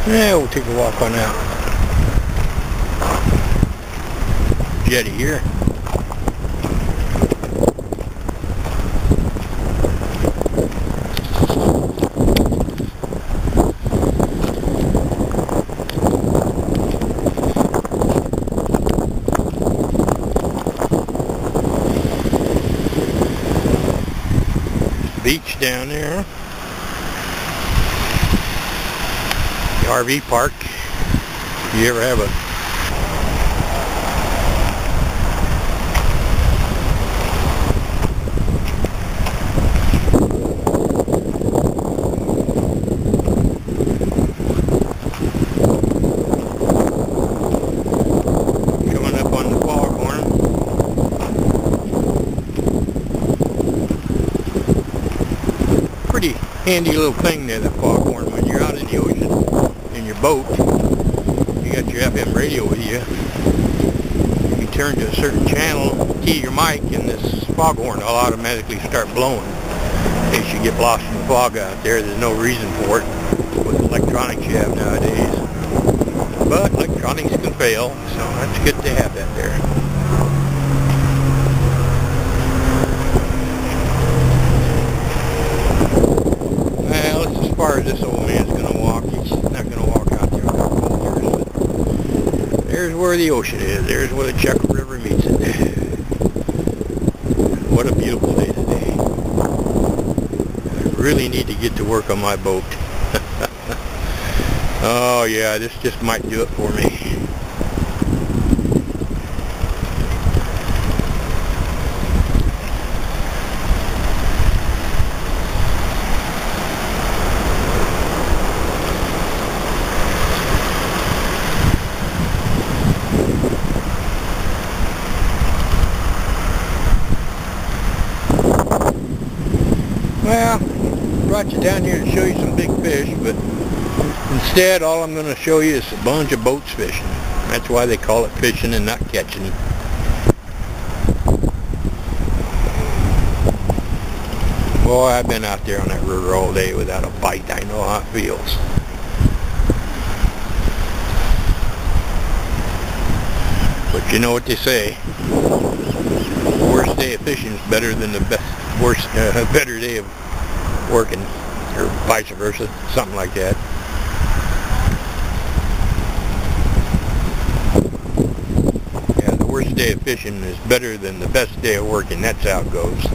Yeah, we'll take a walk on that jetty here. Beach down there. The RV park. If you ever have a coming up on the foghorn. Pretty handy little thing there, the foghorn, when you're out in the ocean in your boat. You got your FM radio with you. You turn to a certain channel, key your mic, and this foghorn will automatically start blowing. In case you get lost in the fog out there, there's no reason for it with electronics you have nowadays. But electronics can fail, so that's good to have that there. Well, it's as far as this old man's going to walk. He's not going to walk out there in a couple of years. But there's where the ocean is. There's where the Chuck River meets it. What a beautiful day today. I really need to get to work on my boat. Oh yeah, this just might do it for me. Well, brought you down here to show you some big fish, but instead all I'm going to show you is a bunch of boats fishing. That's why they call it fishing and not catching. Boy, I've been out there on that river all day without a bite. I know how it feels. But you know what they say, the worst day of fishing is better than the better day of working, or vice versa, something like that. Yeah, the worst day of fishing is better than the best day of working. That's how it goes.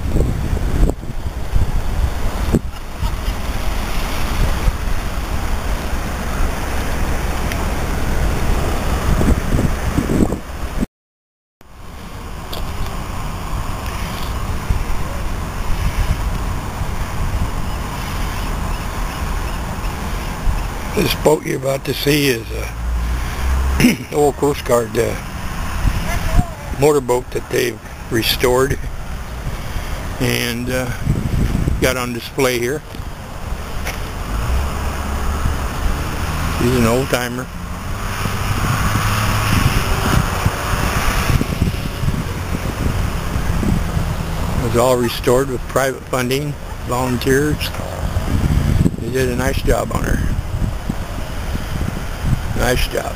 This boat you're about to see is an old Coast Guard motorboat that they've restored and got on display here. He's an old timer. It was all restored with private funding, volunteers. They did a nice job on her. Nice job.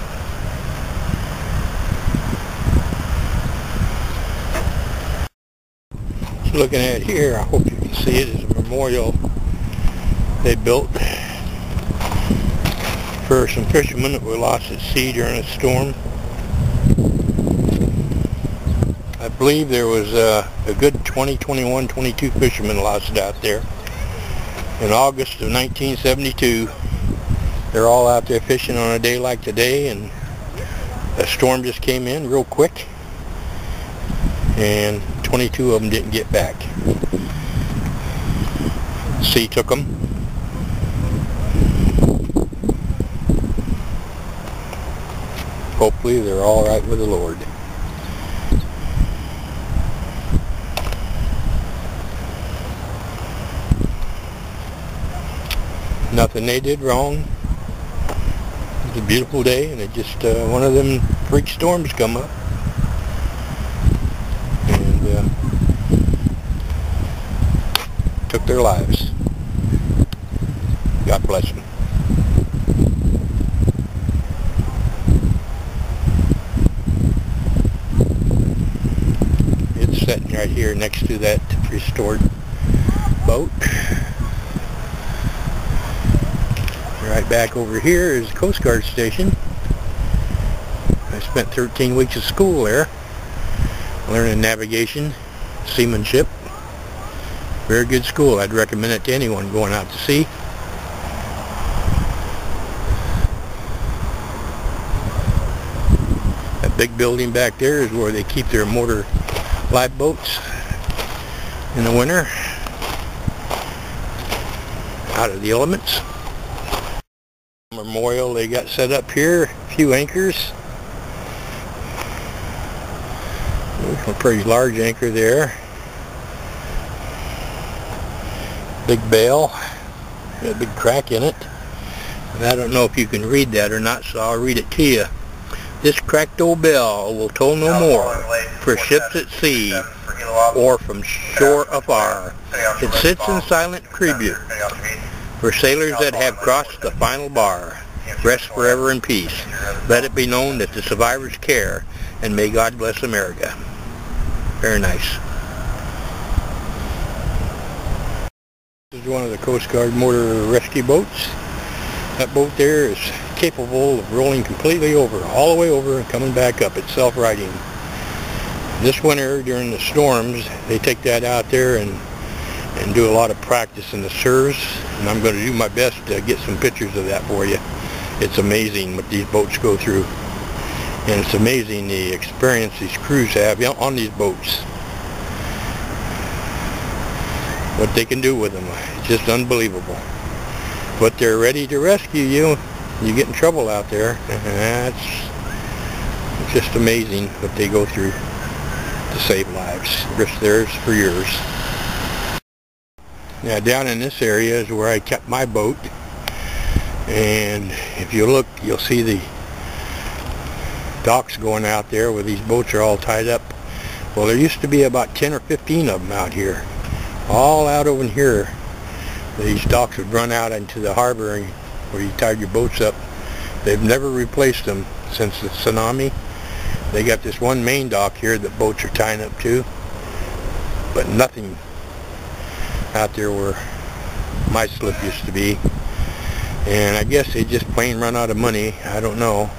Looking at here, I hope you can see it, is a memorial they built for some fishermen that were lost at sea during a storm. I believe there was a good 20, 21, 22 fishermen lost out there in August of 1972. They're all out there fishing on a day like today, and a storm just came in real quick, and 22 of them didn't get back. Sea took them. Hopefully they're all right with the Lord. Nothing they did wrong. It was a beautiful day, and it just one of them freak storms come up, and took their lives. God bless them. here next to that restored boat. Right back over here is the Coast Guard station. I spent 13 weeks of school there, learning navigation, seamanship. Very good school. I'd recommend it to anyone going out to sea. That big building back there is where they keep their motor lifeboats in the winter, out of the elements. Memorial they got set up here, a few anchors. A pretty large anchor there. Big bale, got a big crack in it. And I don't know if you can read that or not, so I'll read it to you. This cracked old bell will toll no more for ships at sea or from shore afar. It sits in silent tribute for sailors that have crossed the final bar. Rest forever in peace. Let it be known that the survivors care, and may God bless America. Very nice. This is one of the Coast Guard motor rescue boats. That boat there is capable of rolling completely over, all the way over and coming back up. It's self-righting. This winter during the storms, they take that out there and do a lot of practice in the surge, and I'm going to do my best to get some pictures of that for you. It's amazing what these boats go through, and it's amazing the experience these crews have on these boats. What they can do with them, it's just unbelievable. But they're ready to rescue you. You get in trouble out there, it's just amazing what they go through to save lives. Risk theirs for yours. Now down in this area is where I kept my boat, and if you look you'll see the docks going out there where these boats are all tied up. Well, there used to be about 10 or 15 of them out here, all out over here. These docks would run out into the harbor where you tied your boats up. They've never replaced them since the tsunami. They got this one main dock here that boats are tying up to, but nothing out there where my slip used to be. And I guess they just plain run out of money. I don't know.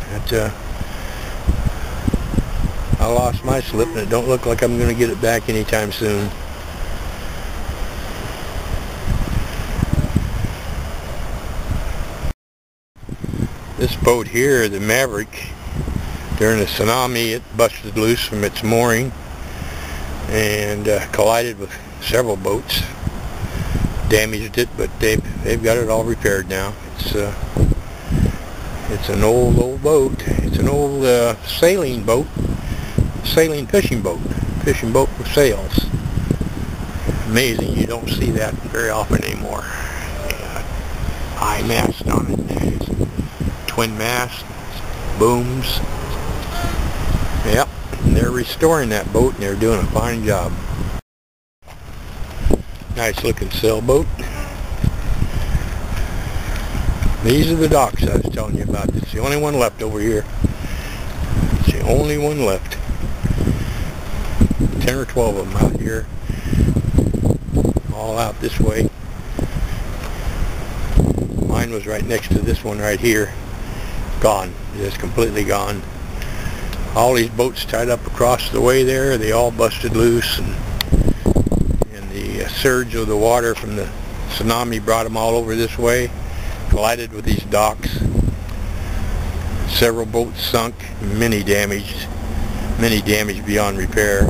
I lost my slip, and it don't look like I'm going to get it back anytime soon. This boat here, the Maverick, during the tsunami, it busted loose from its mooring and collided with several boats. Damaged it, but they've got it all repaired now. It's an old boat. It's an old sailing boat, sailing fishing boat with sails. Amazing. You don't see that very often anymore. High mast on it. Twin mast, booms. Yep, and they're restoring that boat, and they're doing a fine job. Nice looking sailboat. These are the docks I was telling you about. It's the only one left over here. It's the only one left. 10 or 12 of them out here, all out this way. Mine was right next to this one right here. Gone, just completely gone. All these boats tied up across the way there, they all busted loose, and the surge of the water from the tsunami brought them all over this way, collided with these docks. Several boats sunk, many damaged beyond repair.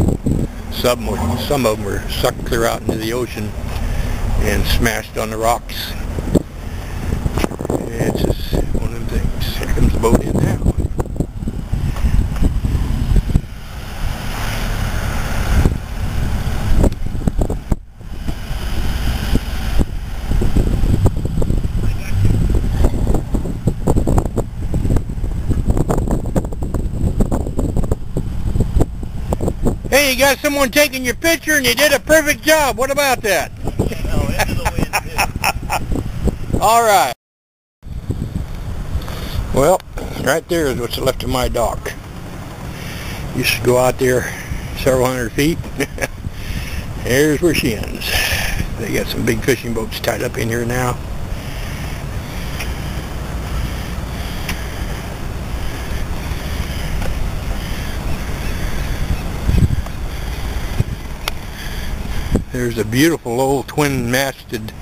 Some of them were sucked clear out into the ocean and smashed on the rocks. It's just one of them things. Here comes the boat in now. Hey, you got someone taking your picture, and you did a perfect job. What about that? Oh, into the wind, too. All right. Well, right there is what's left of my dock. Used to go out there several hundred feet. Here's where she ends. They got some big fishing boats tied up in here now. There's a beautiful old twin-masted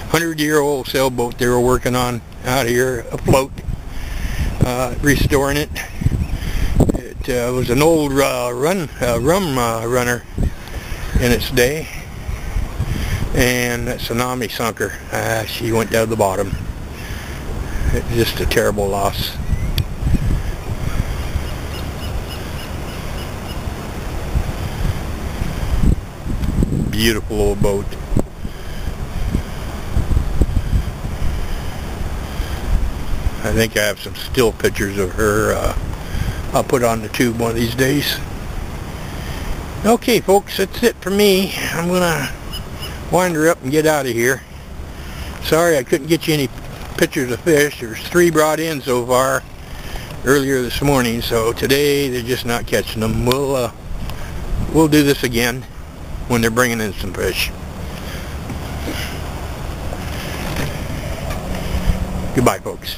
100-year-old sailboat they were working on out here afloat, restoring it. It was an old rum runner in its day, and that tsunami sunk her. She went down to the bottom. It's just a terrible loss. Beautiful old boat. I think I have some still pictures of her I'll put on the tube one of these days. Okay folks, that's it for me. I'm gonna wind her up and get out of here. Sorry I couldn't get you any pictures of fish. There's 3 brought in so far earlier this morning, so today they're just not catching them. We'll do this again when they're bringing in some fish. Goodbye folks.